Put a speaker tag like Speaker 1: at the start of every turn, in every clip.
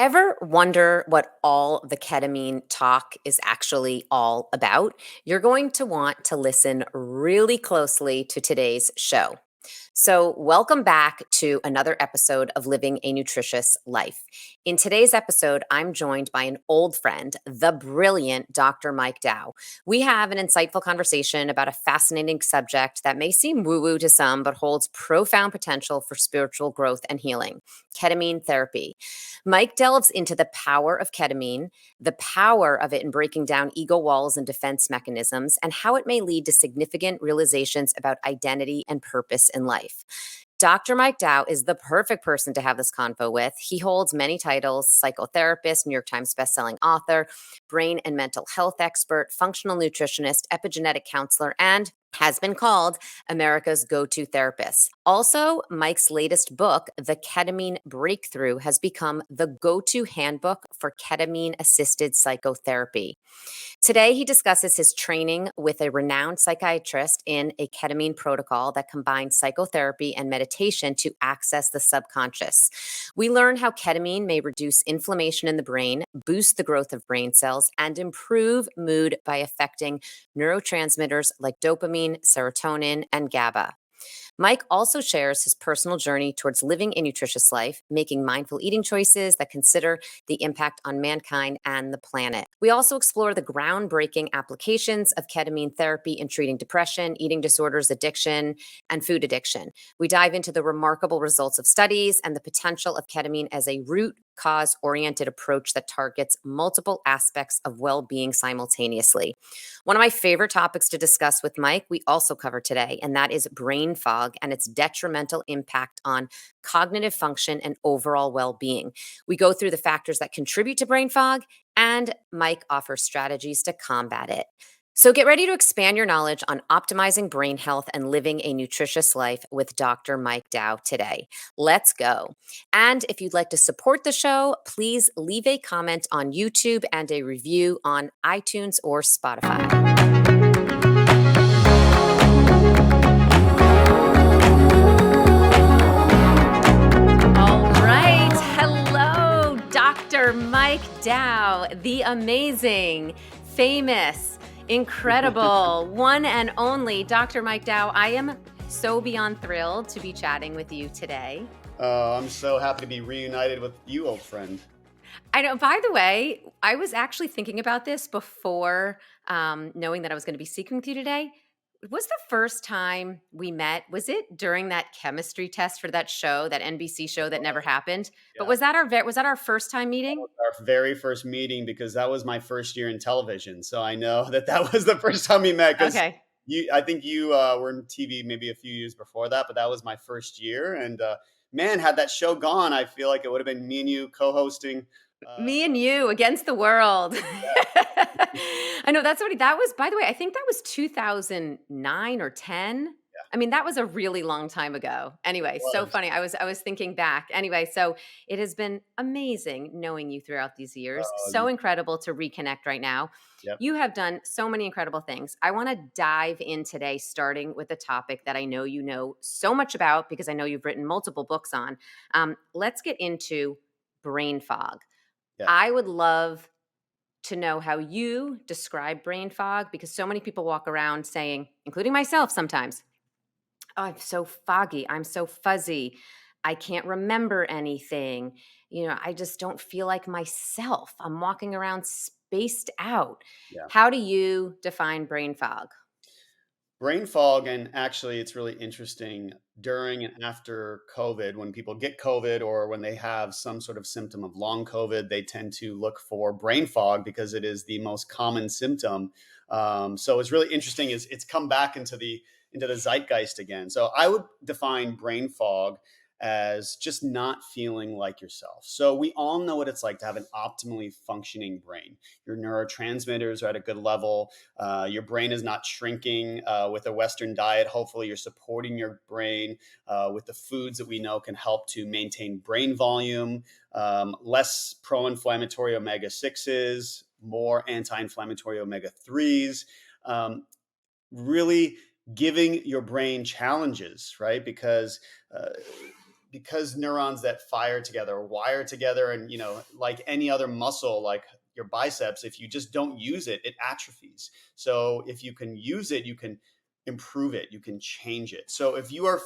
Speaker 1: Ever wonder what all the ketamine talk is actually all about? You're going to want to listen really closely to today's show. So, welcome back to another episode of Living a Nutritious Life. In today's episode, I'm joined by an old friend, the brilliant Dr. Mike Dow. We have an insightful conversation about a fascinating subject that may seem woo woo to some, but holds profound potential for spiritual growth and healing: ketamine therapy. Mike delves into the power of ketamine, the power of it in breaking down ego walls and defense mechanisms, and how it may lead to significant realizations about identity and purpose in life. Dr. Mike Dow is the perfect person to have this convo with. He holds many titles: psychotherapist, New York Times bestselling author, brain and mental health expert, functional nutritionist, epigenetic counselor, and has been called America's go-to therapist. Also, Mike's latest book, The Ketamine Breakthrough, has become the go-to handbook for ketamine-assisted psychotherapy. Today, he discusses his training with a renowned psychiatrist in a ketamine protocol that combines psychotherapy and meditation to access the subconscious. We learn how ketamine may reduce inflammation in the brain, boost the growth of brain cells, and improve mood by affecting neurotransmitters like dopamine, serotonin, and GABA. Mike also shares his personal journey towards living a nutritious life, making mindful eating choices that consider the impact on mankind and the planet. We also explore the groundbreaking applications of ketamine therapy in treating depression, eating disorders, addiction, and food addiction. We dive into the remarkable results of studies and the potential of ketamine as a root cause oriented approach that targets multiple aspects of well being simultaneously. One of my favorite topics to discuss with Mike, we also cover today, and that is brain fog and its detrimental impact on cognitive function and overall well being. We go through the factors that contribute to brain fog, and Mike offers strategies to combat it. So get ready to expand your knowledge on optimizing brain health and living a nutritious life with Dr. Mike Dow today. Let's go. And if you'd like to support the show, please leave a comment on YouTube and a review on iTunes or Spotify. All right. Hello, Dr. Mike Dow, the amazing, famous, incredible, one and only Dr. Mike Dow. I am so beyond thrilled to be chatting with you today.
Speaker 2: I'm so happy to be reunited with you, old friend.
Speaker 1: I know, by the way, I was actually thinking about this before knowing that I was going to be speaking with you today. Was the first time we met, was it during that chemistry test for that show, that NBC show that never happened? But
Speaker 2: Yeah,
Speaker 1: was that our first time meeting?
Speaker 2: our very first meeting, because that was my first year in television. So I know that was the first time we met, because
Speaker 1: Okay.
Speaker 2: I think you were in TV maybe a few years before that, but that was my first year. And man, had that show gone, I feel like it would have been me and you co-hosting. Uh,
Speaker 1: Me and you against the world. I know that was, by the way, I think that was 2009 or 10. I mean, that was a really long time ago. Anyway, so
Speaker 2: was.
Speaker 1: funny. I was thinking back. Anyway, so it has been amazing knowing you throughout these years. So
Speaker 2: You,
Speaker 1: incredible to reconnect right now.
Speaker 2: yep.
Speaker 1: You have done so many incredible things. I want to dive in today, starting with a topic that I know you know so much about because I know you've written multiple books on. Let's get into brain fog.
Speaker 2: Yeah.
Speaker 1: I would love to know how you describe brain fog, because so many people walk around saying, including myself sometimes, "Oh, I'm so foggy. I'm so fuzzy. I can't remember anything. I just don't feel like myself. I'm walking around spaced out."
Speaker 2: Yeah.
Speaker 1: How do you define brain fog?
Speaker 2: Brain fog, and actually, it's really interesting during and after COVID, when people get COVID or when they have some sort of symptom of long COVID, they tend to look for brain fog because it is the most common symptom. So it's really interesting. It's come back into the zeitgeist again. So I would define brain fog as just not feeling like yourself. So we all know what it's like to have an optimally functioning brain. Your neurotransmitters are at a good level. Your brain is not shrinking with a Western diet. Hopefully, you're supporting your brain with the foods that we know can help to maintain brain volume, less pro inflammatory omega 6s, more anti inflammatory omega 3s. Really giving your brain challenges, right? Because because neurons that fire together wire together, and like any other muscle, like your biceps, if you just don't use it, it atrophies. So if you can use it, you can improve it, you can change it. So if you are,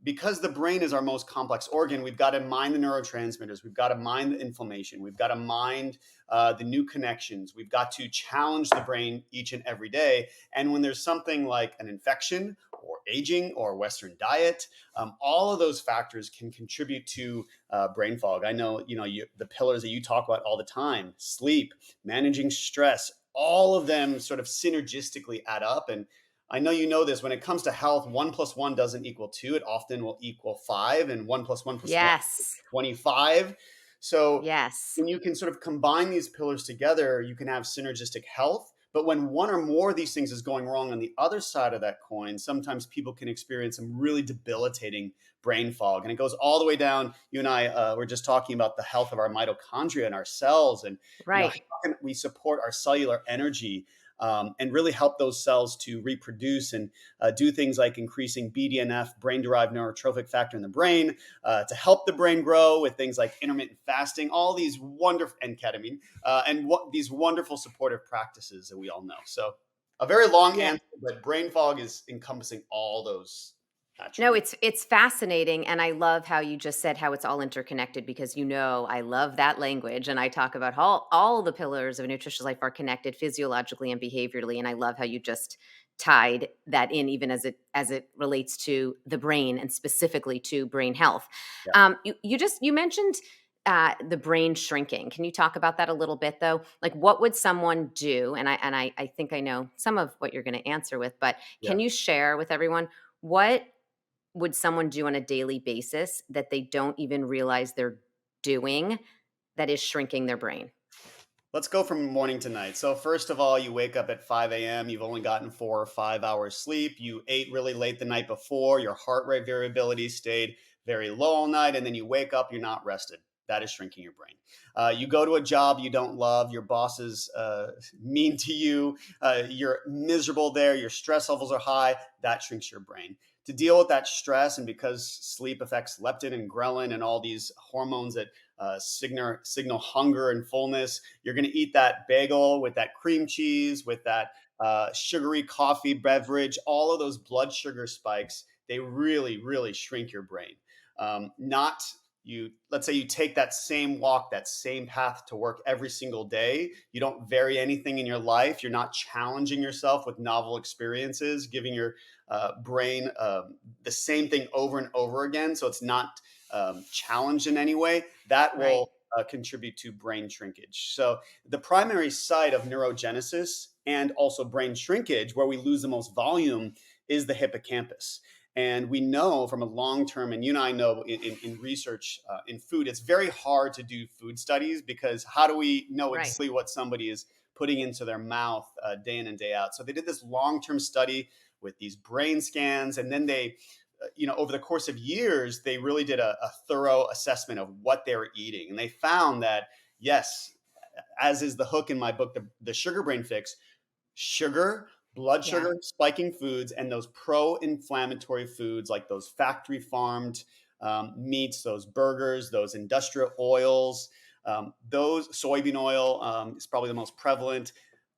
Speaker 2: because the brain is our most complex organ, we've got to mind the neurotransmitters, we've got to mind the inflammation, we've got to mind the new connections, we've got to challenge the brain each and every day. And when there's something like an infection or aging or Western diet, all of those factors can contribute to brain fog. I know, the pillars that you talk about all the time: sleep, managing stress, all of them sort of synergistically add up. And I know you know this, when it comes to health, 1 plus 1 doesn't equal 2. It often will equal 5, and 1 plus 1 plus 1 is
Speaker 1: Yes.
Speaker 2: 25. So
Speaker 1: Yes.
Speaker 2: when you can sort of combine these pillars together, you can have synergistic health. But when one or more of these things is going wrong on the other side of that coin, sometimes people can experience some really debilitating brain fog. And it goes all the way down. You and I were just talking about the health of our mitochondria and our cells, and how
Speaker 1: Right.
Speaker 2: can we support our cellular energy, and really help those cells to reproduce and do things like increasing BDNF, brain-derived neurotrophic factor in the brain, to help the brain grow with things like intermittent fasting, all these wonderful, and ketamine, and these wonderful supportive practices that we all know. So a very long
Speaker 1: Yeah.
Speaker 2: answer, but brain fog is encompassing all those
Speaker 1: No,
Speaker 2: attributes.
Speaker 1: it's fascinating, and I love how you just said how it's all interconnected, because I love that language, and I talk about how all the pillars of a nutritious life are connected physiologically and behaviorally, and I love how you just tied that in, even as it relates to the brain and specifically to brain health.
Speaker 2: Yeah.
Speaker 1: You mentioned the brain shrinking. Can you talk about that a little bit, though? Like, what would someone do? And I think I know some of what you're going to answer with, but
Speaker 2: Yeah.
Speaker 1: can you share with everyone what would someone do on a daily basis that they don't even realize they're doing that is shrinking their brain?
Speaker 2: Let's go from morning to night. So, first of all, you wake up at 5 a.m., you've only gotten 4 or 5 hours sleep, you ate really late the night before, your heart rate variability stayed very low all night, and then you wake up, you're not rested. That is shrinking your brain. You go to a job you don't love, your boss is mean to you, you're miserable there, your stress levels are high, that shrinks your brain. To deal with that stress, and because sleep affects leptin and ghrelin and all these hormones that signal hunger and fullness, you're going to eat that bagel with that cream cheese, with that sugary coffee beverage. All of those blood sugar spikes, they really, really shrink your brain. Not you. Let's say you take that same walk, that same path to work every single day. You don't vary anything in your life. You're not challenging yourself with novel experiences, giving your brain the same thing over and over again. So it's not challenged in any way. That
Speaker 1: Right.
Speaker 2: will contribute to brain shrinkage. So the primary site of neurogenesis and also brain shrinkage, where we lose the most volume, is the hippocampus. And we know from a long term, and you and I know in research in food, it's very hard to do food studies, because how do we know
Speaker 1: Right.
Speaker 2: exactly what somebody is putting into their mouth day in and day out? So they did this long term study with these brain scans, and then they over the course of years, they really did a thorough assessment of what they were eating. And they found that, yes, as is the hook in my book, the Sugar Brain Fix, sugar, blood
Speaker 1: Yeah.
Speaker 2: sugar spiking foods, and those pro-inflammatory foods like those factory farmed meats, those burgers, those industrial oils, those soybean oil is probably the most prevalent.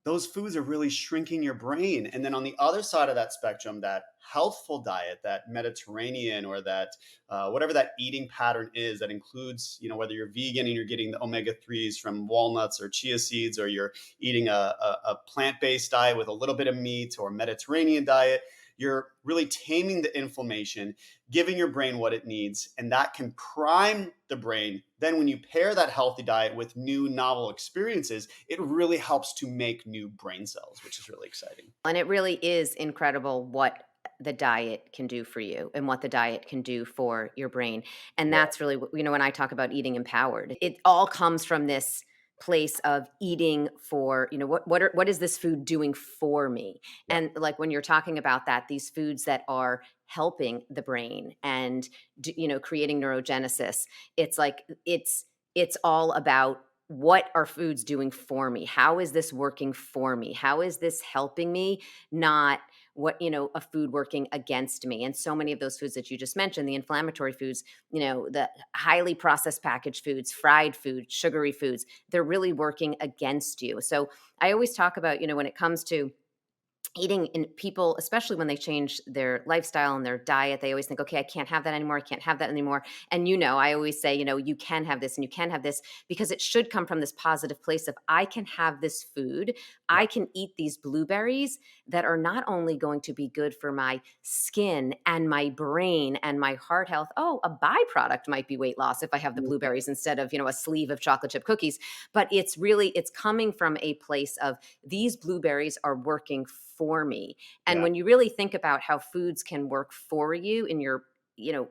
Speaker 2: Those foods are really shrinking your brain. And then on the other side of that spectrum, that healthful diet, that Mediterranean, or that whatever that eating pattern is, that includes, whether you're vegan and you're getting the omega 3s from walnuts or chia seeds, or you're eating a plant-based diet with a little bit of meat, or a Mediterranean diet, you're really taming the inflammation, giving your brain what it needs, and that can prime the brain. Then when you pair that healthy diet with new novel experiences, it really helps to make new brain cells, which is really exciting.
Speaker 1: And it really is incredible what the diet can do for you and what the diet can do for your brain. And
Speaker 2: Yeah.
Speaker 1: that's really when I talk about eating empowered, it all comes from this place of eating for, what is this food doing for me?
Speaker 2: Yeah.
Speaker 1: And like when you're talking about that, these foods that are helping the brain and creating neurogenesis, it's like it's all about what are foods doing for me? How is this working for me? How is this helping me? Not a food working against me. And so many of those foods that you just mentioned, the inflammatory foods, the highly processed packaged foods, fried food, sugary foods, they're really working against you. So I always talk about, when it comes to eating, in people, especially when they change their lifestyle and their diet, they always think, okay, I can't have that anymore, I can't have that anymore. And I always say, you can have this and you can have this, because it should come from this positive place of, I can have this food,
Speaker 2: Yeah.
Speaker 1: I can eat these blueberries that are not only going to be good for my skin and my brain and my heart health. Oh, a byproduct might be weight loss if I have the blueberries instead of a sleeve of chocolate chip cookies. But it's coming from a place of, these blueberries are working for me. And
Speaker 2: Yeah.
Speaker 1: when you really think about how foods can work for you in your,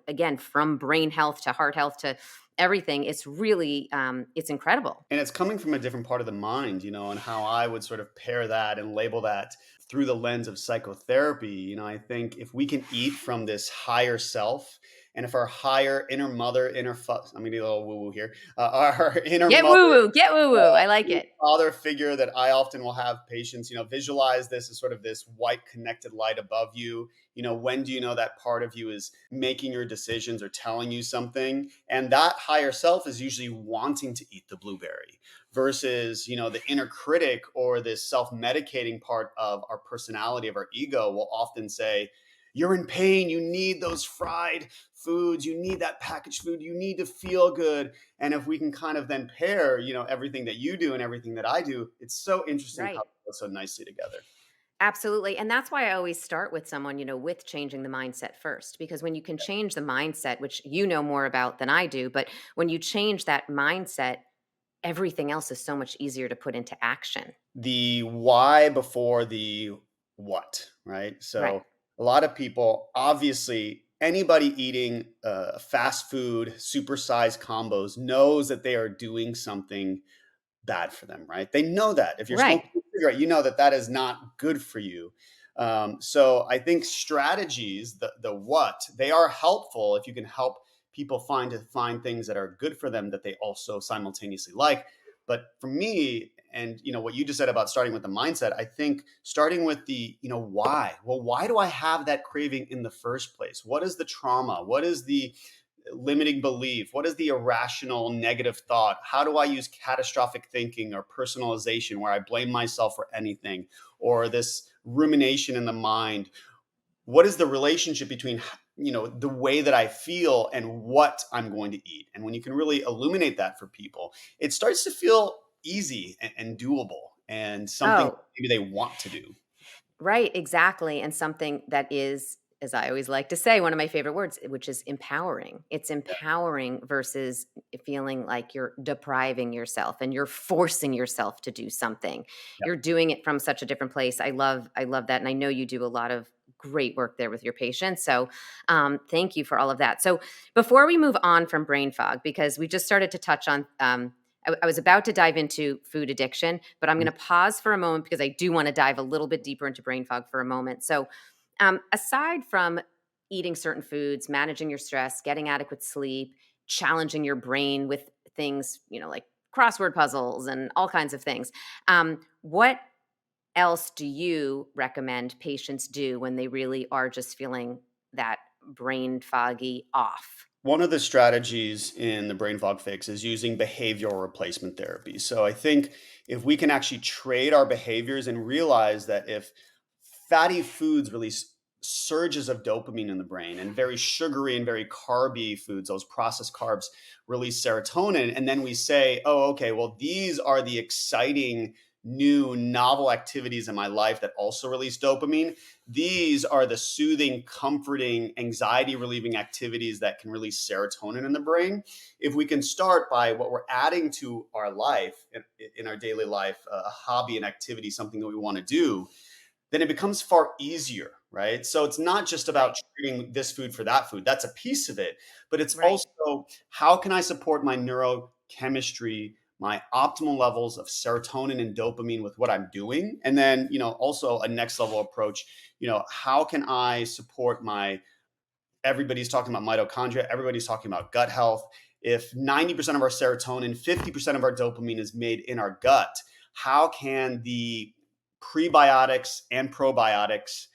Speaker 1: again, from brain health to heart health to everything, it's really, it's incredible.
Speaker 2: And it's coming from a different part of the mind, and how I would sort of pair that and label that through the lens of psychotherapy. I think if we can eat from this higher self, and if our higher inner mother, I'm gonna get a little woo woo here, our inner
Speaker 1: Get
Speaker 2: mother,
Speaker 1: woo woo, get woo woo. I like
Speaker 2: the
Speaker 1: it.
Speaker 2: father figure that I often will have patients, visualize this as sort of this white connected light above you. When do you know that part of you is making your decisions or telling you something? And that higher self is usually wanting to eat the blueberry versus, the inner critic or this self-medicating part of our personality, of our ego, will often say, you're in pain. You need those fried foods. You need that packaged food. You need to feel good. And if we can kind of then pair, everything that you do and everything that I do, it's so interesting how
Speaker 1: Right.
Speaker 2: it goes so nicely together.
Speaker 1: Absolutely. And that's why I always start with someone, with changing the mindset first. Because when you can change the mindset, which you know more about than I do, but when you change that mindset, everything else is so much easier to put into action.
Speaker 2: The why before the what, right?
Speaker 1: Right.
Speaker 2: So a lot of people, obviously, anybody eating fast food, supersized combos knows that they are doing something bad for them, right? They know that. If you're
Speaker 1: Right.
Speaker 2: smoking a cigarette, you know that that is not good for you. So I think strategies, the what, they are helpful if you can help people find things that are good for them that they also simultaneously like. But for me, and what you just said about starting with the mindset, I think starting with the why. Well, why do I have that craving in the first place? What is the trauma? What is the limiting belief? What is the irrational negative thought? How do I use catastrophic thinking or personalization where I blame myself for anything, or this rumination in the mind? What is the relationship between the way that I feel and what I'm going to eat? And when you can really illuminate that for people, it starts to feel easy and doable and something
Speaker 1: Oh,
Speaker 2: maybe they want to do.
Speaker 1: right, exactly. And something that is, as I always like to say, one of my favorite words, which is empowering. It's empowering versus feeling like you're depriving yourself and you're forcing yourself to do something.
Speaker 2: Yeah.
Speaker 1: You're doing it from such a different place. I love that. And I know you do a lot of great work there with your patients. So thank you for all of that. So before we move on from brain fog, because we just started to touch on I was about to dive into food addiction, but I'm going to pause for a moment because I do want to dive a little bit deeper into brain fog for a moment. So, aside from eating certain foods, managing your stress, getting adequate sleep, challenging your brain with things, like crossword puzzles and all kinds of things, what else do you recommend patients do when they really are just feeling that brain foggy off?
Speaker 2: One of the strategies in the brain fog fix is using behavioral replacement therapy. So I think if we can actually trade our behaviors and realize that if fatty foods release surges of dopamine in the brain, and very sugary and very carby foods, those processed carbs, release serotonin, and then we say, oh, okay, well, these are the exciting new novel activities in my life that also release dopamine. These are the soothing, comforting, anxiety relieving activities that can release serotonin in the brain. If we can start by what we're adding to our life, in our daily life, a hobby, an activity, something that we want to do, then it becomes far easier, right? So it's not just about
Speaker 1: Right,
Speaker 2: trading this food for that food. That's a piece of it. But it's
Speaker 1: right,
Speaker 2: also, how can I support my neurochemistry, my optimal levels of serotonin and dopamine with what I'm doing? And then, also a next level approach, how can I support everybody's talking about mitochondria, everybody's talking about gut health. If 90% of our serotonin, 50% of our dopamine is made in our gut, how can the prebiotics and probiotics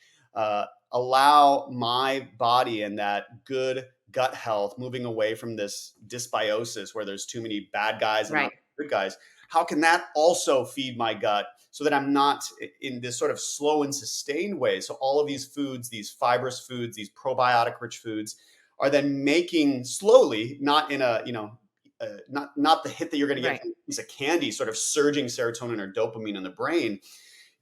Speaker 2: allow my body and that good gut health, moving away from this dysbiosis where there's too many bad guys and not
Speaker 1: Right.
Speaker 2: good guys. How can that also feed my gut so that I'm not in this sort of slow and sustained way? So all of these foods, these fibrous foods, these probiotic rich foods are then making slowly, not in a, not the hit that you're going to get
Speaker 1: Right.
Speaker 2: from a piece of candy, sort of surging serotonin or dopamine in the brain.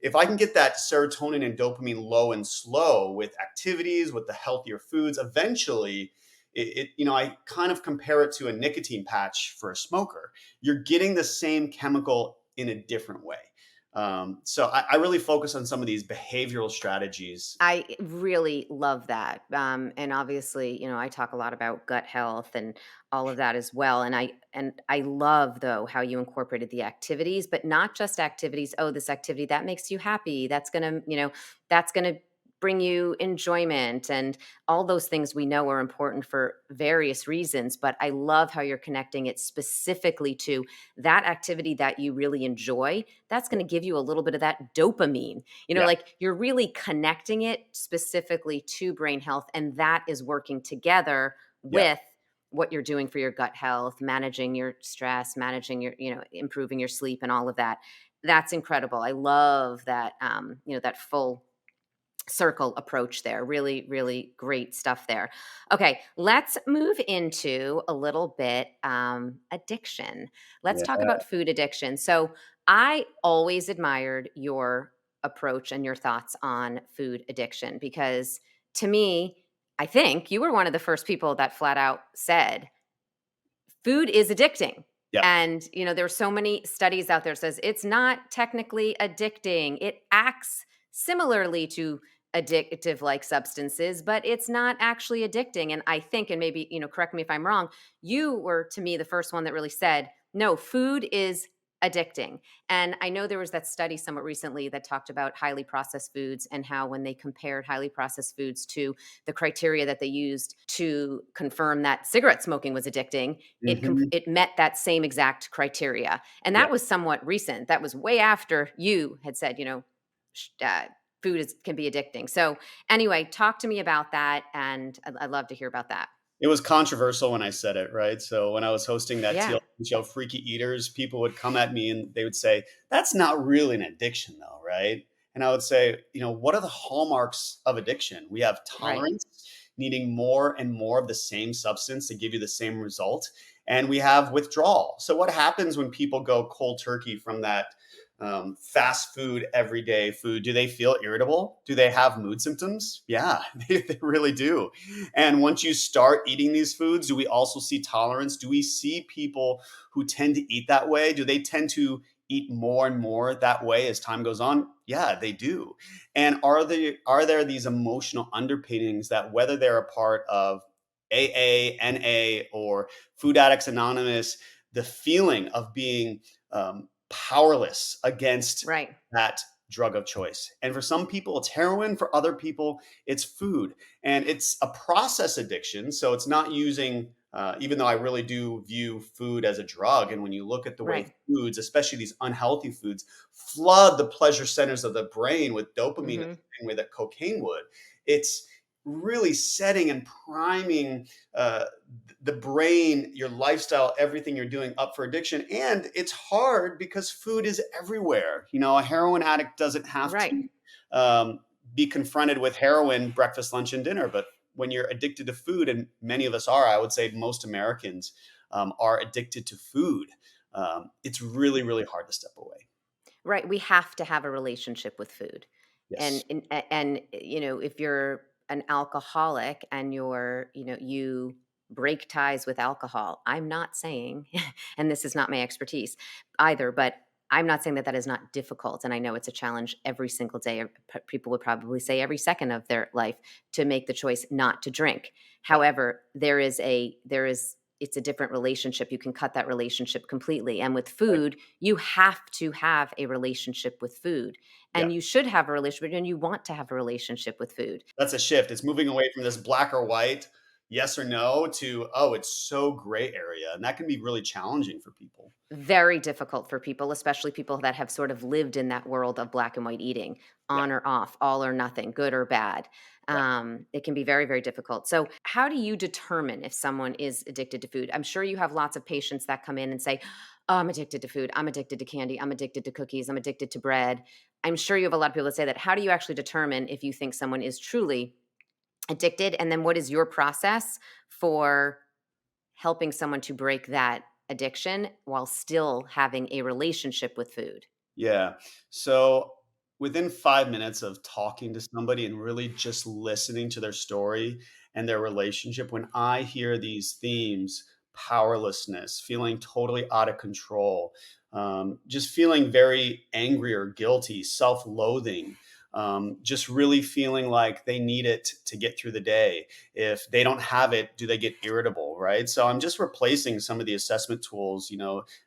Speaker 2: If I can get that serotonin and dopamine low and slow with activities, with the healthier foods, eventually I kind of compare it to a nicotine patch for a smoker. You're getting the same chemical in a different way. So I really focus on some of these behavioral strategies.
Speaker 1: I really love that. And obviously, I talk a lot about gut health and all of that as well. And I love though how you incorporated the activities, but not just activities. Oh, this activity that makes you happy. That's gonna bring you enjoyment and all those things we know are important for various reasons. But I love how you're connecting it specifically to that activity that you really enjoy. That's going to give you a little bit of that dopamine.
Speaker 2: Yeah,
Speaker 1: Like you're really connecting it specifically to brain health, and that is working together
Speaker 2: yeah.
Speaker 1: with what you're doing for your gut health, managing your stress, managing improving your sleep and all of that. That's incredible. I love that, that full circle approach there. Really, really great stuff there. Okay, let's move into a little bit addiction. Let's
Speaker 2: Yeah.
Speaker 1: talk about food addiction. So, I always admired your approach and your thoughts on food addiction because to me, I think you were one of the first people that flat out said food is addicting.
Speaker 2: Yeah.
Speaker 1: And there are so many studies out there that says it's not technically addicting. It acts similarly to addictive like substances, but it's not actually addicting. And I think, and maybe, correct me if I'm wrong, you were to me the first one that really said, no, food is addicting. And I know there was that study somewhat recently that talked about highly processed foods and how when they compared highly processed foods to the criteria that they used to confirm that cigarette smoking was addicting,
Speaker 2: Hmm.
Speaker 1: it met that same exact criteria. And
Speaker 2: Yeah.
Speaker 1: that was somewhat recent. That was way after you had said, food can be addicting. So anyway, talk to me about that, and I'd love to hear about that.
Speaker 2: It was controversial when I said it, right? So when I was hosting that
Speaker 1: Yeah.
Speaker 2: TLC show, Freaky Eaters, people would come at me and they would say, "That's not really an addiction, though, right?" And I would say, what are the hallmarks of addiction? We have
Speaker 1: Right.
Speaker 2: tolerance, needing more and more of the same substance to give you the same result, and we have withdrawal. So what happens when people go cold turkey from that fast food, everyday food? Do they feel irritable? Do they have mood symptoms? Yeah, they really do. And once you start eating these foods, do we also see tolerance? Do we see people who tend to eat that way? Do they tend to eat more and more that way as time goes on? Yeah, they do. And are there these emotional underpinnings that whether they're a part of AA, NA, or Food Addicts Anonymous, the feeling of being powerless against
Speaker 1: Right.
Speaker 2: that drug of choice. And for some people, it's heroin. For other people, it's food. And it's a process addiction. So it's not using, even though I really do view food as a drug. And when you look at the way
Speaker 1: Right.
Speaker 2: foods, especially these unhealthy foods, flood the pleasure centers of the brain with dopamine in
Speaker 1: Hmm.
Speaker 2: the same way that cocaine would, it's really setting and priming the brain, your lifestyle, everything you're doing up for addiction. And it's hard because food is everywhere. A heroin addict doesn't have
Speaker 1: Right.
Speaker 2: to be confronted with heroin breakfast, lunch, and dinner. But when you're addicted to food, and many of us are, I would say most Americans are addicted to food, it's really, really hard to step away.
Speaker 1: Right. We have to have a relationship with food.
Speaker 2: Yes.
Speaker 1: And if you're an alcoholic and you break ties with alcohol, I'm not saying, and this is not my expertise either, but I'm not saying that that is not difficult. And I know it's a challenge every single day. People would probably say every second of their life to make the choice not to drink.
Speaker 2: Yeah.
Speaker 1: However, it's a different relationship. You can cut that relationship completely. And with
Speaker 2: Right.
Speaker 1: food, you have to have a relationship with food.
Speaker 2: Yeah.
Speaker 1: And you should have a relationship and you want to have a relationship with food.
Speaker 2: That's a shift. It's moving away from this black or white yes or no to, oh, it's so gray area. And that can be really challenging for people.
Speaker 1: Very difficult for people, especially people that have sort of lived in that world of black and white eating,
Speaker 2: Yeah.
Speaker 1: on or off, all or nothing, good or bad.
Speaker 2: Right.
Speaker 1: It can be very, very difficult. So, how do you determine if someone is addicted to food? I'm sure you have lots of patients that come in and say, "Oh, I'm addicted to food. I'm addicted to candy. I'm addicted to cookies. I'm addicted to bread." I'm sure you have a lot of people that say that. How do you actually determine if you think someone is truly addicted? And then, what is your process for helping someone to break that addiction while still having a relationship with food?
Speaker 2: Yeah. So within 5 minutes of talking to somebody and really just listening to their story and their relationship, when I hear these themes, powerlessness, feeling totally out of control, just feeling very angry or guilty, self loathing, just really feeling like they need it to get through the day. If they don't have it, do they get irritable? Right. So I'm just replacing some of the assessment tools,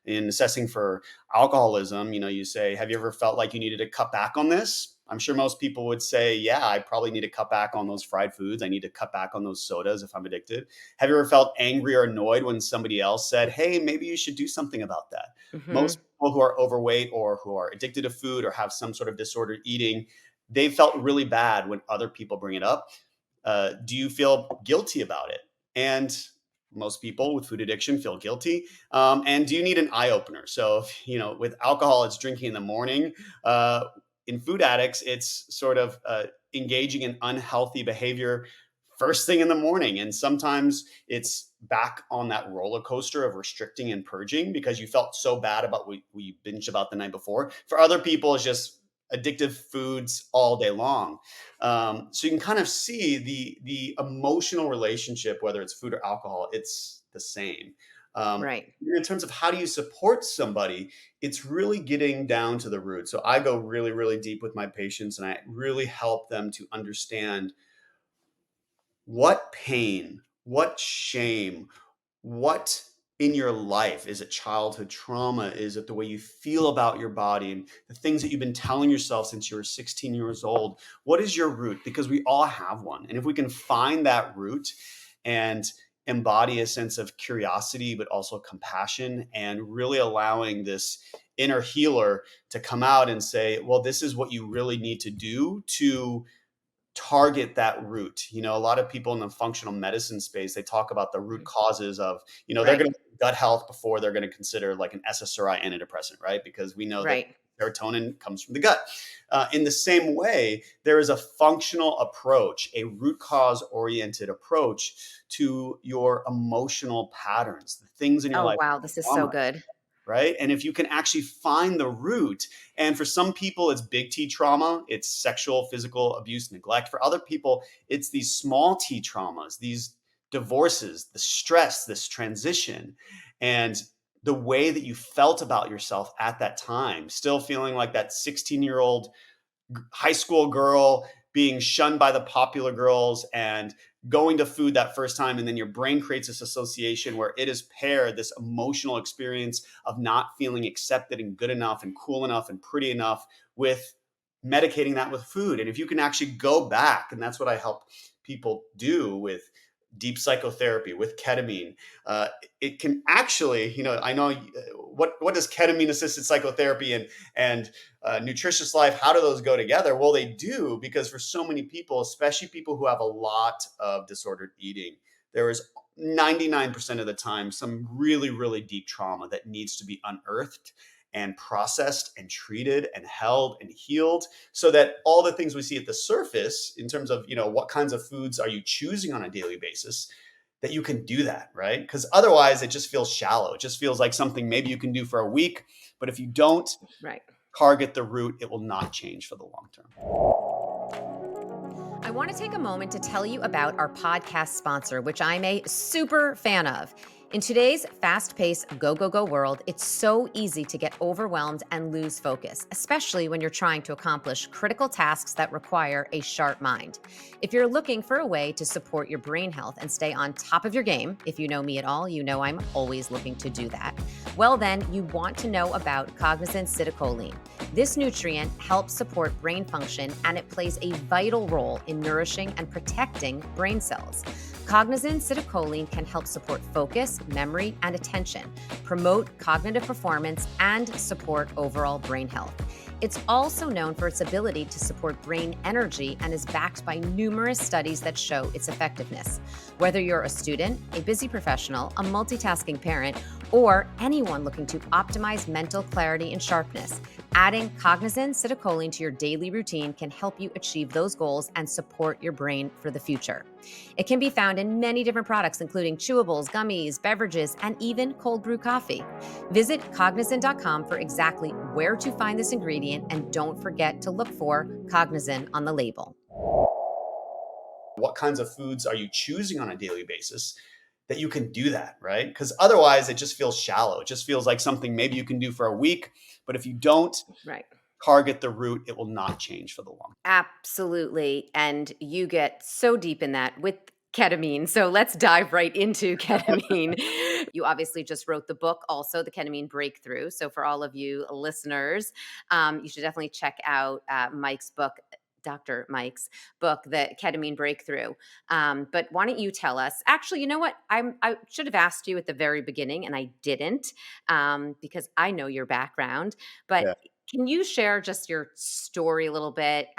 Speaker 2: in assessing for alcoholism. You say, have you ever felt like you needed to cut back on this? I'm sure most people would say, yeah, I probably need to cut back on those fried foods. I need to cut back on those sodas if I'm addicted. Have you ever felt angry or annoyed when somebody else said, hey, maybe you should do something about that? Most
Speaker 1: Mhm.
Speaker 2: people who are overweight or who are addicted to food or have some sort of disordered eating, they felt really bad when other people bring it up. Do you feel guilty about it? And most people with food addiction feel guilty. And do you need an eye opener? So, with alcohol, it's drinking in the morning. Uh, in food addicts, it's sort of engaging in unhealthy behavior first thing in the morning. And sometimes it's back on that roller coaster of restricting and purging because you felt so bad about what we binged about the night before. For other people, it's just addictive foods all day long. So you can kind of see the emotional relationship, whether it's food or alcohol, it's the same.
Speaker 1: Right.
Speaker 2: In terms of how do you support somebody, it's really getting down to the root. So I go really, really deep with my patients and I really help them to understand what pain, what shame, what in your life is it childhood trauma? Is it the way you feel about your body and the things that you've been telling yourself since you were 16 years old? What is your root? Because we all have one. And if we can find that root and embody a sense of curiosity, but also compassion, and really allowing this inner healer to come out and say, well, this is what you really need to do to target that root. A lot of people in the functional medicine space, they talk about the root
Speaker 1: Mhm.
Speaker 2: causes of, they're
Speaker 1: Right.
Speaker 2: going to gut health before they're going to consider like an SSRI antidepressant, right? Because we know that
Speaker 1: Right.
Speaker 2: serotonin comes from the gut. In the same way, there is a functional approach, a root cause oriented approach to your emotional patterns, the things in your
Speaker 1: Oh,
Speaker 2: life,
Speaker 1: wow, this is so
Speaker 2: trauma,
Speaker 1: good.
Speaker 2: right? And if you can actually find the root, and for some people, it's big T trauma, it's sexual, physical abuse, neglect. For other people, it's these small T traumas, these divorces, the stress, this transition, and the way that you felt about yourself at that time, still feeling like that 16-year-old high school girl being shunned by the popular girls and going to food that first time, and then your brain creates this association where it is paired this emotional experience of not feeling accepted and good enough and cool enough and pretty enough with medicating that with food. And if you can actually go back, and that's what I help people do with deep psychotherapy, with ketamine, uh, it can actually, I know, what does ketamine assisted psychotherapy and nutritious life, how do those go together? Well, they do, because for so many people, especially people who have a lot of disordered eating, there is 99% of the time some really, really deep trauma that needs to be unearthed and processed and treated and held and healed, so that all the things we see at the surface in terms of, what kinds of foods are you choosing on a daily basis, that you can do that, right? Because otherwise it just feels shallow. It just feels like something maybe you can do for a week, but if you don't
Speaker 1: Right.
Speaker 2: target the root, it will not change for the long term.
Speaker 1: I want to take a moment to tell you about our podcast sponsor, which I'm a super fan of. In today's fast-paced go, go, go world, it's so easy to get overwhelmed and lose focus, especially when you're trying to accomplish critical tasks that require a sharp mind. If you're looking for a way to support your brain health and stay on top of your game, if you know me at all, you know I'm always looking to do that. Well, then you want to know about cognizant citicoline. This nutrient helps support brain function, and it plays a vital role in nourishing and protecting brain cells. Cognizin citicoline can help support focus, memory, and attention, promote cognitive performance, and support overall brain health. It's also known for its ability to support brain energy and is backed by numerous studies that show its effectiveness. Whether you're a student, a busy professional, a multitasking parent, or anyone looking to optimize mental clarity and sharpness, adding Cognizin citicoline to your daily routine can help you achieve those goals and support your brain for the future. It can be found in many different products, including chewables, gummies, beverages, and even cold brew coffee. Visit cognizin.com for exactly where to find this ingredient, and don't forget to look for Cognizin on the label.
Speaker 2: What kinds of foods are you choosing on a daily basis that you can do that, right? Because otherwise it just feels shallow. It just feels like something maybe you can do for a week, but if you don't
Speaker 1: Right.
Speaker 2: target the root, it will not change for the long.
Speaker 1: Absolutely. And you get so deep in that with ketamine. So let's dive right into ketamine. You obviously just wrote the book, also, The Ketamine Breakthrough. So for all of you listeners, you should definitely check out Mike's book. Dr. Mike's book, The Ketamine Breakthrough. But why don't you tell us? Actually, you know what? I should have asked you at the very beginning, and I didn't, because I know your background. But
Speaker 2: Yeah.
Speaker 1: can you share just your story a little bit?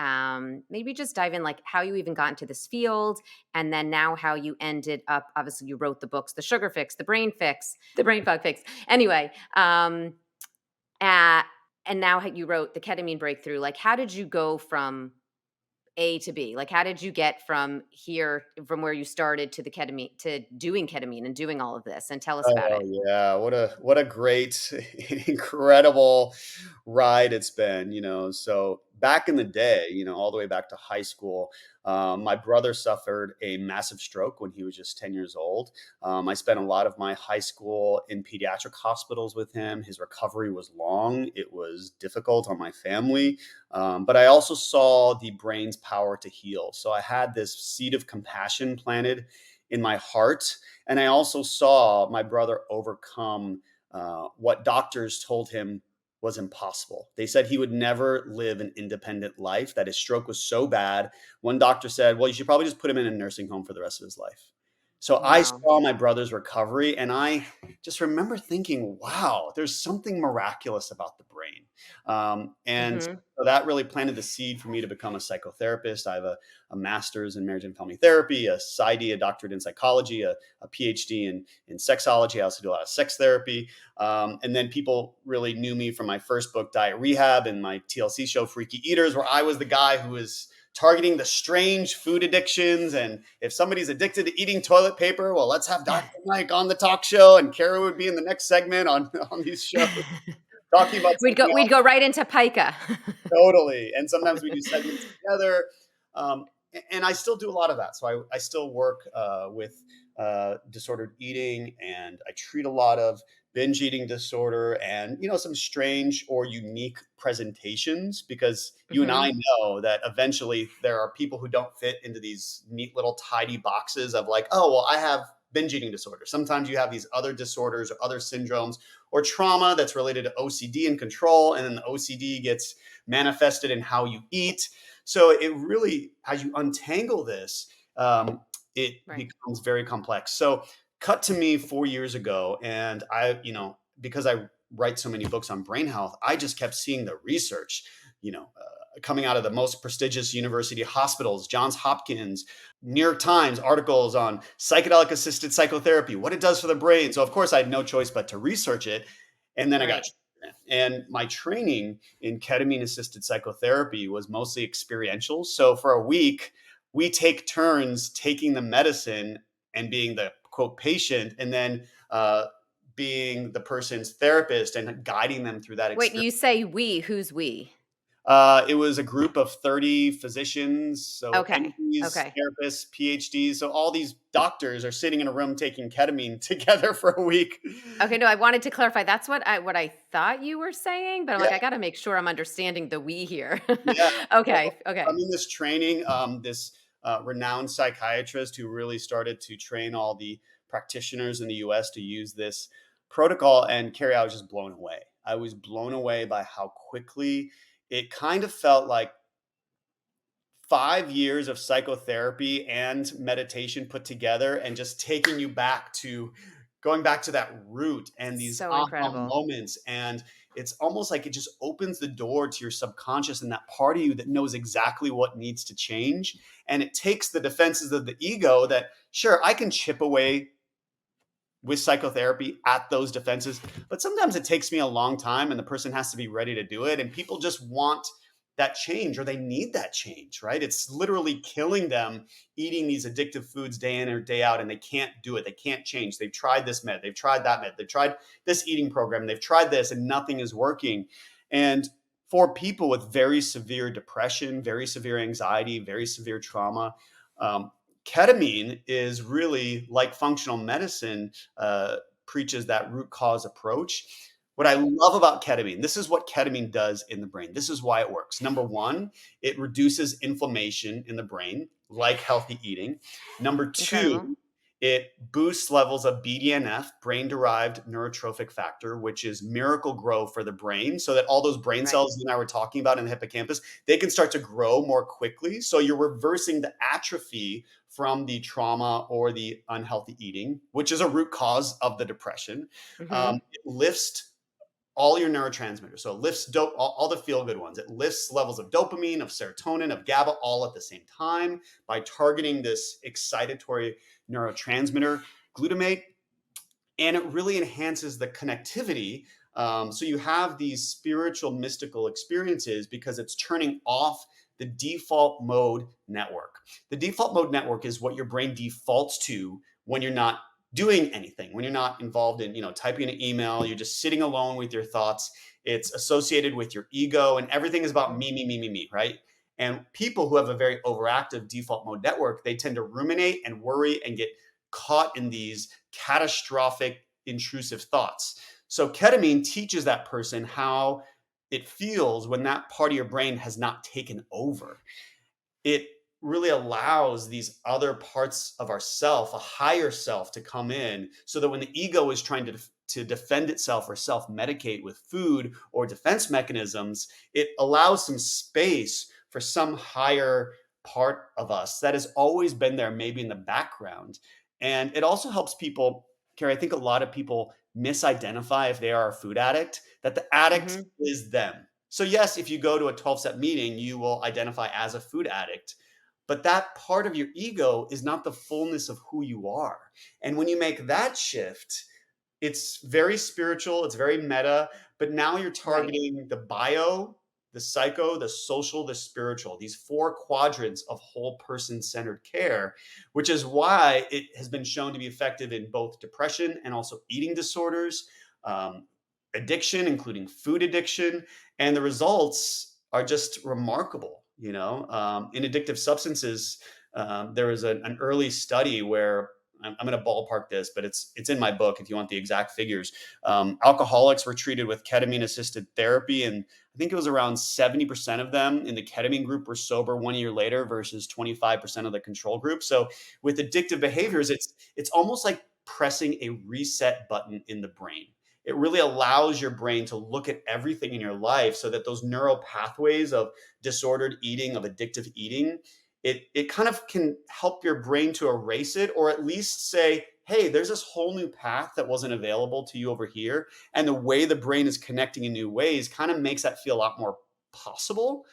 Speaker 1: Maybe just dive in, like how you even got into this field, and then now how you ended up. Obviously, you wrote the books, The Sugar Fix, The Brain Fix, The Brain Fog Fix. Anyway, uh, and now you wrote The Ketamine Breakthrough. Like, how did you go from A to B? Like, how did you get from here, from where you started to the ketamine, to doing ketamine and doing all of this? And tell us about
Speaker 2: Oh
Speaker 1: it.
Speaker 2: yeah, what a great, incredible ride it's been. So back in the day, all the way back to high school, my brother suffered a massive stroke when he was just 10 years old. I spent a lot of my high school in pediatric hospitals with him. His recovery was long. It was difficult on my family, but I also saw the brain's power to heal. So I had this seed of compassion planted in my heart, and I also saw my brother overcome what doctors told him was impossible. They said he would never live an independent life, that his stroke was so bad. One doctor said, well, you should probably just put him in a nursing home for the rest of his life. So I
Speaker 1: Wow.
Speaker 2: saw my brother's recovery, and I just remember thinking, wow, there's something miraculous about the brain. And
Speaker 1: Hmm.
Speaker 2: so that really planted the seed for me to become a psychotherapist. I have a master's in marriage and family therapy, a PsyD, a doctorate in psychology, a PhD in sexology. I also do a lot of sex therapy. And then people really knew me from my first book, Diet Rehab, and my TLC show, Freaky Eaters, where I was the guy who was targeting the strange food addictions. And if somebody's addicted to eating toilet paper, well, let's have Dr. Mike on the talk show, and Keri would be in the next segment on these shows talking about
Speaker 1: we'd go
Speaker 2: something
Speaker 1: we'd
Speaker 2: else.
Speaker 1: go right into pica.
Speaker 2: Totally. And sometimes we do segments together. And I still do a lot of that. So I still work with disordered eating, and I treat a lot of binge eating disorder and, some strange or unique presentations, because you and
Speaker 1: Hmm.
Speaker 2: I know that eventually there are people who don't fit into these neat little tidy boxes of like, oh, well, I have binge eating disorder. Sometimes you have these other disorders or other syndromes or trauma that's related to OCD and control. And then the OCD gets manifested in how you eat. So it really, as you untangle this, it
Speaker 1: Right.
Speaker 2: becomes very complex. So cut to me 4 years ago, and because I write so many books on brain health, I just kept seeing the research, coming out of the most prestigious university hospitals, Johns Hopkins, New York Times articles on psychedelic assisted psychotherapy, what it does for the brain. So of course I had no choice but to research it. And then I got
Speaker 1: Right.
Speaker 2: and my training in ketamine assisted psychotherapy was mostly experiential. So for a week, we take turns taking the medicine and being the quote patient, and then being the person's therapist and guiding them through that
Speaker 1: Wait,
Speaker 2: experience.
Speaker 1: you say we. Who's we?
Speaker 2: It was a group of 30 physicians, so
Speaker 1: Okay.
Speaker 2: MDs,
Speaker 1: Okay.
Speaker 2: therapists, PhDs. So all these doctors are sitting in a room taking ketamine together for a week.
Speaker 1: Okay, no, I wanted to clarify. That's what I thought you were saying, but I'm
Speaker 2: Yeah,
Speaker 1: like, I gotta make sure I'm understanding the we here.
Speaker 2: yeah. So
Speaker 1: Okay. Okay.
Speaker 2: I'm in this training. This renowned psychiatrist who really started to train all the practitioners in the US to use this protocol. And Keri, I was just blown away. I was blown away by how quickly it kind of felt like 5 years of psychotherapy and meditation put together and just taking you back to going back to that root and these
Speaker 1: So
Speaker 2: aha
Speaker 1: incredible.
Speaker 2: moments. And it's almost like it just opens the door to your subconscious and that part of you that knows exactly what needs to change. And it takes the defenses of the ego that, sure, I can chip away with psychotherapy at those defenses. But sometimes it takes me a long time and the person has to be ready to do it. And people just want that change or they need that change, right? It's literally killing them eating these addictive foods day in or day out and they can't do it. They can't change. They've tried this med, they've tried that med, they've tried this eating program, they've tried this and nothing is working. And for people with very severe depression, very severe anxiety, very severe trauma, um, ketamine is really like functional medicine preaches that root cause approach. What I love about ketamine, this is what ketamine does in the brain. This is why it works. Number one, it reduces inflammation in the brain, like healthy eating. Number
Speaker 1: Incredible.
Speaker 2: two, it boosts levels of BDNF, brain derived neurotrophic factor, which is miracle grow for the brain, so that all those brain
Speaker 1: Right.
Speaker 2: cells you and I were talking about in the hippocampus, they can start to grow more quickly. So you're reversing the atrophy from the trauma or the unhealthy eating, which is a root cause of the depression.
Speaker 1: Hmm.
Speaker 2: It lifts all your neurotransmitters. So it lifts all the feel good ones. It lifts levels of dopamine, of serotonin, of GABA all at the same time by targeting this excitatory neurotransmitter, glutamate, and it really enhances the connectivity. So you have these spiritual, mystical experiences because it's turning off the default mode network. The default mode network is what your brain defaults to when you're not doing anything, when you're not involved in, typing an email, you're just sitting alone with your thoughts. It's associated with your ego, and everything is about me, me, me, me, me, right? And people who have a very overactive default mode network, they tend to ruminate and worry and get caught in these catastrophic intrusive thoughts. So ketamine teaches that person how it feels when that part of your brain has not taken over. It really allows these other parts of ourself, a higher self, to come in so that when the ego is trying to defend itself or self-medicate with food or defense mechanisms, it allows some space for some higher part of us that has always been there, maybe in the background. And it also helps people, Keri, I think a lot of people misidentify if they are a food addict, that the addict
Speaker 1: Hmm.
Speaker 2: is them. So yes, if you go to a 12-step meeting, you will identify as a food addict, but that part of your ego is not the fullness of who you are. And when you make that shift, it's very spiritual, it's very meta, but now you're
Speaker 1: Right.
Speaker 2: targeting the bio, the psycho, the social, the spiritual, these four quadrants of whole person centered care, which is why it has been shown to be effective in both depression and also eating disorders, um, addiction, including food addiction. And the results are just remarkable. In addictive substances, there was an early study where I'm going to ballpark this, but it's in my book if you want the exact figures. Alcoholics were treated with ketamine assisted therapy, and I think it was around 70% of them in the ketamine group were sober 1 year later versus 25% of the control group. So with addictive behaviors, it's almost like pressing a reset button in the brain. It really allows your brain to look at everything in your life so that those neural pathways of disordered eating, of addictive eating, it kind of can help your brain to erase it or at least say, hey, there's this whole new path that wasn't available to you over here. And the way the brain is connecting in new ways kind of makes that feel a lot more possible.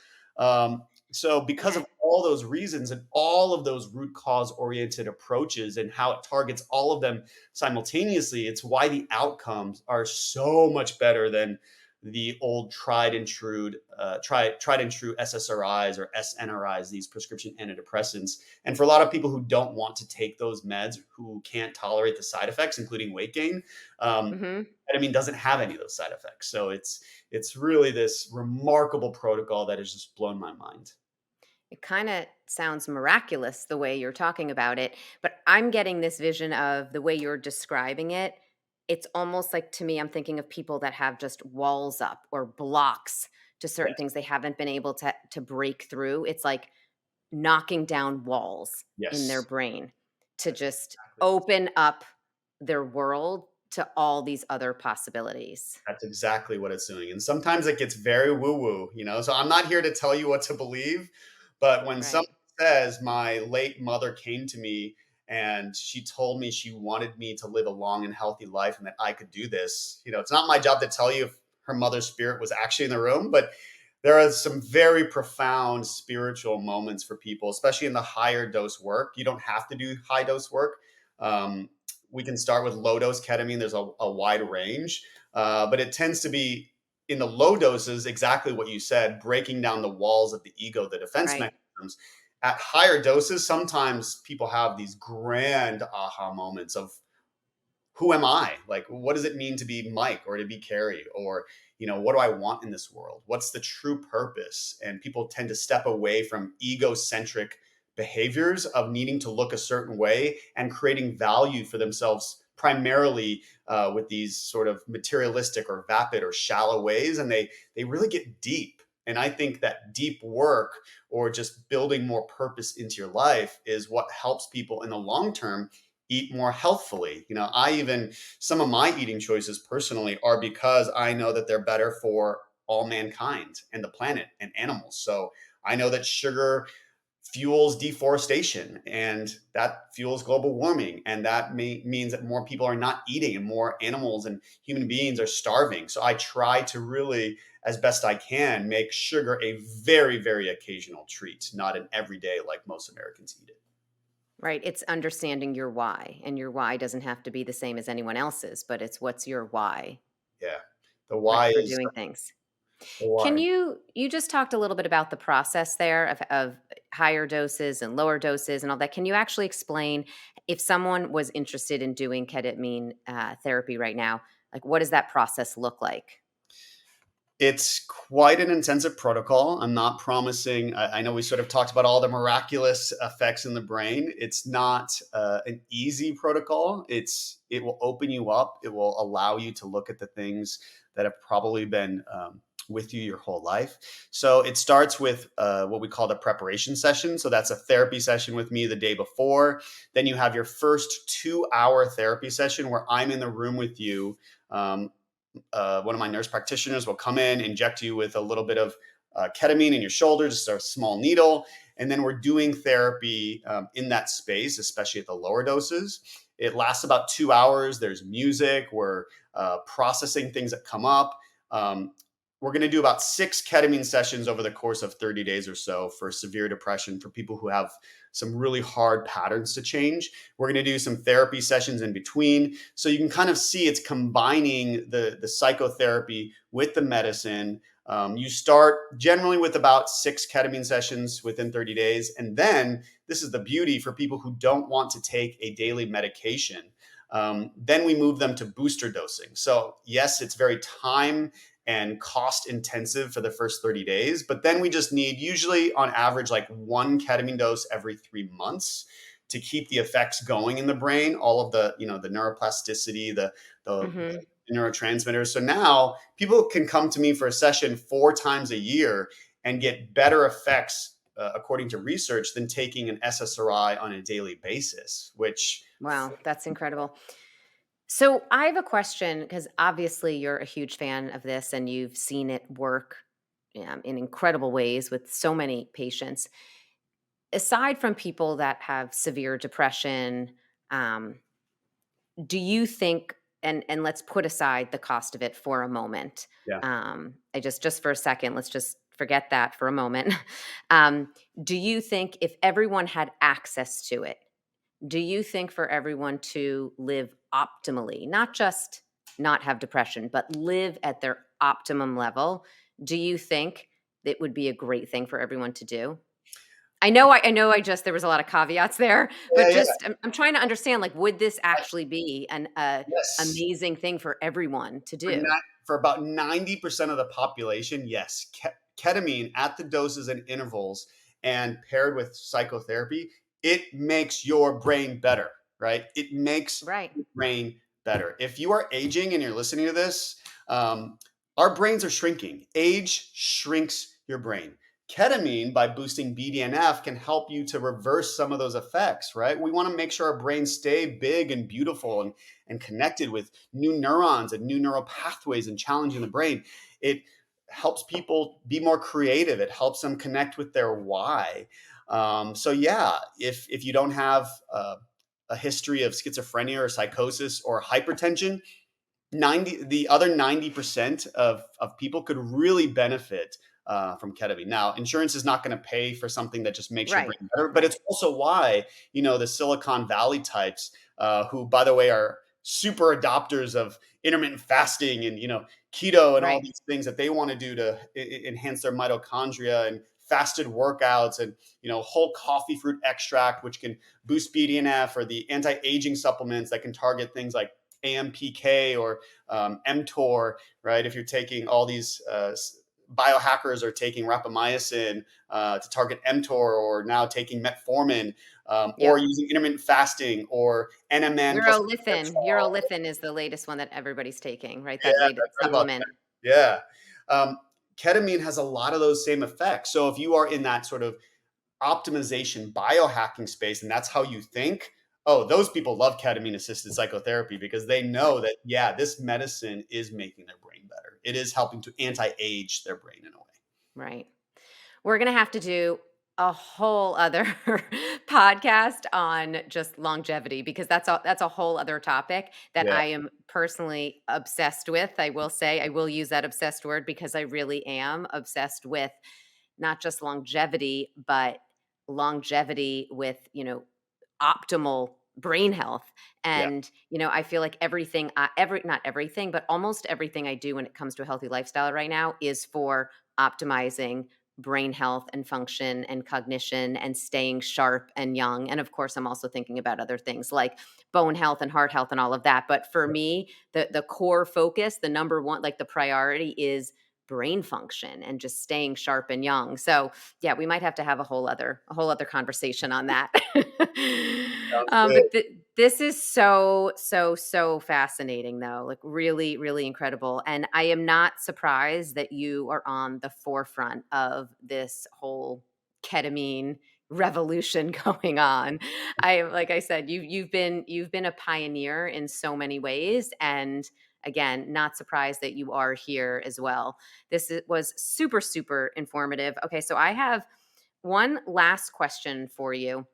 Speaker 2: So, because
Speaker 1: Yeah.
Speaker 2: of all those reasons and all of those root cause oriented approaches and how it targets all of them simultaneously, it's why the outcomes are so much better than the old tried and true SSRIs or SNRIs, these prescription antidepressants. And for a lot of people who don't want to take those meds, who can't tolerate the side effects, including weight gain, um,
Speaker 1: Hmm.
Speaker 2: ketamine doesn't have any of those side effects. So it's really this remarkable protocol that has just blown my mind.
Speaker 1: It kind of sounds miraculous the way you're talking about it, but I'm getting this vision of the way you're describing it. It's almost like to me, I'm thinking of people that have just walls up or blocks to certain
Speaker 2: Yes,
Speaker 1: things they haven't been able to break through. It's like knocking down walls in their
Speaker 2: yes,
Speaker 1: brain to
Speaker 2: that's
Speaker 1: just
Speaker 2: exactly what
Speaker 1: open up their world to all these other possibilities.
Speaker 2: that's exactly what it's doing. And sometimes it gets very woo woo. So I'm not here to tell you what to believe, But when someone
Speaker 1: Right.
Speaker 2: says my late mother came to me and she told me she wanted me to live a long and healthy life and that I could do this, it's not my job to tell you if her mother's spirit was actually in the room, but there are some very profound spiritual moments for people, especially in the higher dose work. You don't have to do high dose work. Um, we can start with low dose ketamine. There's a wide range, but it tends to be in the low doses, exactly what you said, breaking down the walls of the ego, the defense
Speaker 1: Right.
Speaker 2: mechanisms. At higher doses, sometimes people have these grand aha moments of who am I? Like, what does it mean to be Mike or to be Keri? Or, what do I want in this world? What's the true purpose? And people tend to step away from egocentric behaviors of needing to look a certain way and creating value for themselves primarily with these sort of materialistic or vapid or shallow ways. And they really get deep. And I think that deep work or just building more purpose into your life is what helps people in the long term eat more healthfully. Some of my eating choices personally are because I know that they're better for all mankind and the planet and animals. So I know that sugar fuels deforestation and that fuels global warming. And that means that more people are not eating and more animals and human beings are starving. So I try to really, as best I can, make sugar a very, very occasional treat, not an everyday like most Americans eat it.
Speaker 1: Right. It's understanding your why, and your why doesn't have to be the same as anyone else's, but it's what's your why,
Speaker 2: Yeah. The
Speaker 1: right,
Speaker 2: why
Speaker 1: for
Speaker 2: is
Speaker 1: doing things.
Speaker 2: the
Speaker 1: Can
Speaker 2: why.
Speaker 1: you just talked a little bit about the process there of higher doses and lower doses and all that. Can you actually explain if someone was interested in doing ketamine therapy right now, like what does that process look like?
Speaker 2: It's quite an intensive protocol. I'm not promising. I know we sort of talked about all the miraculous effects in the brain. It's not an easy protocol. It will open you up. It will allow you to look at the things that have probably been with you your whole life. So it starts with what we call the preparation session. So that's a therapy session with me the day before. Then you have your first 2 hour therapy session where I'm in the room with you. One of my nurse practitioners will come in, inject you with a little bit of ketamine in your shoulder, just a small needle. And then we're doing therapy in that space, especially at the lower doses. It lasts about 2 hours. There's music. We're processing things that come up. Um, we're going to do about 6 ketamine sessions over the course of 30 days or so for severe depression for people who have some really hard patterns to change. We're going to do some therapy sessions in between. So you can kind of see it's combining the psychotherapy with the medicine. You start generally with about 6 ketamine sessions within 30 days. And then this is the beauty for people who don't want to take a daily medication. Then we move them to booster dosing. So yes, it's very time and cost intensive for the first 30 days. But then we just need usually on average like 1 ketamine dose every 3 months to keep the effects going in the brain, all of the neuroplasticity, the
Speaker 1: Hmm.
Speaker 2: neurotransmitters. So now people can come to me for a session 4 times a year and get better effects according to research than taking an SSRI on a daily basis, which
Speaker 1: Wow, that's incredible. So I have a question because obviously you're a huge fan of this and you've seen it work in incredible ways with so many patients. Aside from people that have severe depression, um, do you think, and let's put aside the cost of it for a moment.
Speaker 2: yeah.
Speaker 1: I just for a second, let's just forget that for a moment. um, do you think if everyone had access to it, do you think for everyone to live optimally, not just not have depression, but live at their optimum level, do you think it would be a great thing for everyone to do? I know I just there was a lot of caveats there, but
Speaker 2: Yeah, yeah.
Speaker 1: just I'm trying to understand, like, would this actually be an
Speaker 2: Yes.
Speaker 1: amazing thing for everyone to
Speaker 2: For,
Speaker 1: do?
Speaker 2: not, for about 90% of the population, yes. Ketamine at the doses and intervals and paired with psychotherapy, it makes your brain better, right? It makes
Speaker 1: Right.
Speaker 2: your brain better. If you are aging and you're listening to this, our brains are shrinking. Age shrinks your brain. Ketamine, by boosting BDNF, can help you to reverse some of those effects, right? We want to make sure our brains stay big and beautiful and connected with new neurons and new neural pathways and challenging the brain. It helps people be more creative. It helps them connect with their why. So yeah, if you don't have a history of schizophrenia or psychosis or hypertension, 90% of people could really benefit from ketamine. Now, insurance is not going to pay for something that just makes your
Speaker 1: Right.
Speaker 2: brain better, but
Speaker 1: Right.
Speaker 2: it's also why, the Silicon Valley types, who, by the way, are super adopters of intermittent fasting and, keto and all
Speaker 1: Right.
Speaker 2: these things that they want to do to enhance their mitochondria, and fasted workouts, and, whole coffee fruit extract, which can boost BDNF, or the anti-aging supplements that can target things like AMPK or mTOR, right? If you're taking all these biohackers are taking rapamycin to target mTOR, or now taking metformin, or
Speaker 1: Yep.
Speaker 2: using intermittent fasting, or NMN plus resveratrol.
Speaker 1: Urolithin is the latest one that everybody's taking, right?
Speaker 2: Yeah,
Speaker 1: That latest
Speaker 2: I've heard about
Speaker 1: supplement.
Speaker 2: that. Yeah. Ketamine has a lot of those same effects. So if you are in that sort of optimization biohacking space and that's how you think, oh, those people love ketamine assisted psychotherapy, because they know
Speaker 1: Right.
Speaker 2: that, yeah, this medicine is making their brain better. It is helping to anti-age their brain in a way.
Speaker 1: Right. We're gonna have to do a whole other podcast on just longevity, because that's a whole other topic that
Speaker 2: Yeah.
Speaker 1: I am personally obsessed with. I will say, I will use that obsessed word, because I really am obsessed with not just longevity, but longevity with, optimal brain health.
Speaker 2: Yeah.
Speaker 1: And, I feel like everything, not everything, but almost everything I do when it comes to a healthy lifestyle right now is for optimizing brain health and function and cognition and staying sharp and young. And of course, I'm also thinking about other things like bone health and heart health and all of that. But for me, the core focus, the number one, like the priority, is brain function and just staying sharp and young. So yeah, we might have to have a whole other conversation on that.
Speaker 2: Sounds good.
Speaker 1: But this is so fascinating, though. Like really, really incredible. And I am not surprised that you are on the forefront of this whole ketamine revolution going on. Like I said, you've been a pioneer in so many ways, and again, not surprised that you are here as well. Was super, super informative. Okay, so I have one last question for you.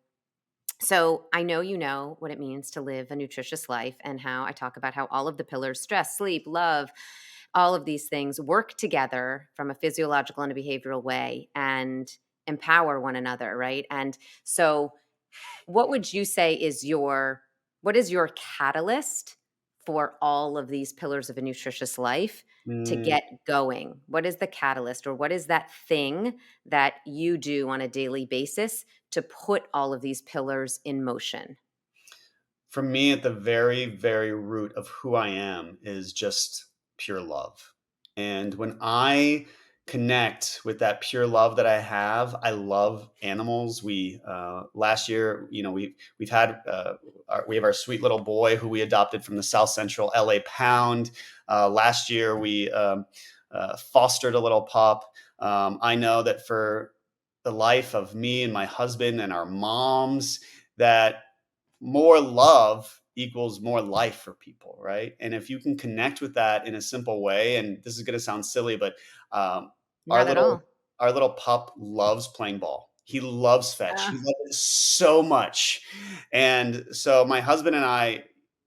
Speaker 1: So I know you know what it means to live a nutritious life, and how I talk about how all of the pillars, stress, sleep, love, all of these things work together from a physiological and a behavioral way and empower one another, right? And so what would you say is your catalyst for all of these pillars of a nutritious life to
Speaker 2: Mm,
Speaker 1: get going? What is the catalyst, or what is that thing that you do on a daily basis to put all of these pillars in motion?
Speaker 2: for me, at the very, very root of who I am is just pure love. And when I connect with that pure love that I have, I love animals. We last year, we've had we have our sweet little boy who we adopted from the South Central LA Pound. Last year, we fostered a little pup. I know that for the life of me and my husband and our moms, that more love equals more life for people, right? And if you can connect with that in a simple way, and this is going to sound silly, but um, our
Speaker 1: Not at
Speaker 2: little
Speaker 1: all.
Speaker 2: our little pup loves playing ball. He loves fetch.
Speaker 1: Uh,
Speaker 2: He loves it so much, and so my husband and I,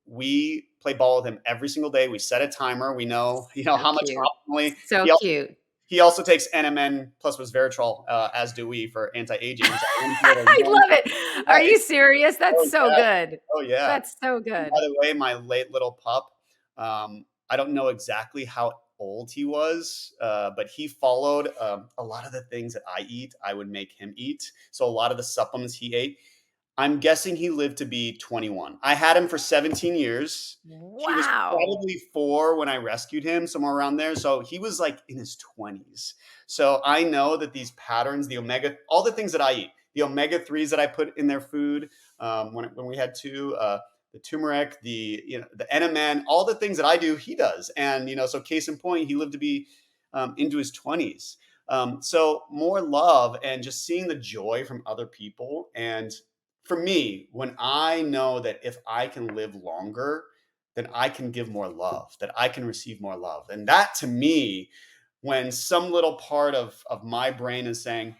Speaker 2: we play ball with him every single day. We set a timer. We know,
Speaker 1: so
Speaker 2: how much
Speaker 1: cute.
Speaker 2: optimally.
Speaker 1: So
Speaker 2: He also
Speaker 1: cute.
Speaker 2: he also takes NMN plus resveratrol, as do we, for anti-aging. So I want to be able to
Speaker 1: I
Speaker 2: run.
Speaker 1: love it. Are you
Speaker 2: Right.
Speaker 1: serious? That's
Speaker 2: Oh
Speaker 1: so
Speaker 2: yeah.
Speaker 1: good.
Speaker 2: Oh yeah.
Speaker 1: That's so
Speaker 2: And by
Speaker 1: good.
Speaker 2: the way, my late little pup, I don't know exactly how old he was, but he followed a lot of the things that I eat, I would make him eat. So a lot of the supplements he ate, I'm guessing he lived to be 21. I had him for 17 years. He was
Speaker 1: Wow.
Speaker 2: probably 4 when I rescued him, somewhere around there. So he was like in his 20s. So I know that these patterns, the omega, all the things that I eat, the omega 3s that I put in their food, when we had two, the turmeric, the NMN, all the things that I do, he does. And, so case in point, he lived to be into his 20s. So more love and just seeing the joy from other people. And for me, when I know that if I can live longer, then I can give more love, that I can receive more love. And that to me when some little part of my brain is saying,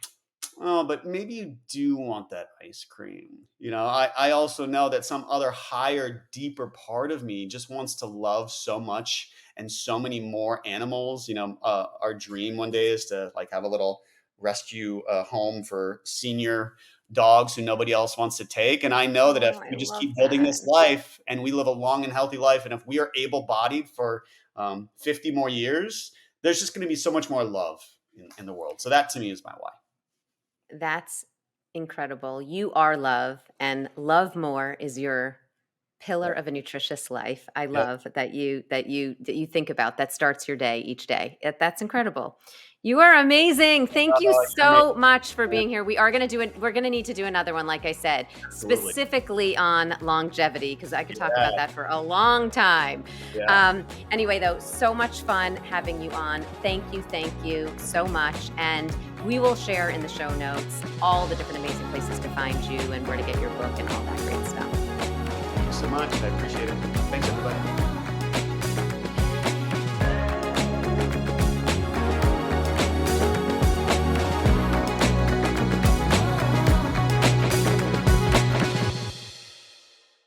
Speaker 2: oh, but maybe you do want that ice cream. I also know that some other higher, deeper part of me just wants to love so much and so many more animals. Our dream one day is to like have a little rescue home for senior dogs who nobody else wants to take. And I know that if
Speaker 1: Oh, I
Speaker 2: we just
Speaker 1: love
Speaker 2: keep building
Speaker 1: that.
Speaker 2: this life and we live a long and healthy life, and if we are able bodied for 50 more years, there's just going to be so much more love in the world. So that to me is my why.
Speaker 1: That's incredible. You are love, and love more is your pillar
Speaker 2: Yep.
Speaker 1: of a nutritious life. I
Speaker 2: Yep.
Speaker 1: love that you think about that starts your day each day. That's incredible. You are amazing. Thank you
Speaker 2: You're amazing,
Speaker 1: so much for
Speaker 2: man.
Speaker 1: being here. We are going to do it. We're going to need to do another one, like I said,
Speaker 2: Absolutely.
Speaker 1: specifically on longevity, because I could talk
Speaker 2: Yeah.
Speaker 1: about that for a long time.
Speaker 2: Yeah.
Speaker 1: Anyway, though, so much fun having you on. Thank you so much. And we will share in the show notes all the different amazing places to find you and where to get your book and all that great stuff.
Speaker 2: Thank you so much. I appreciate it. Thank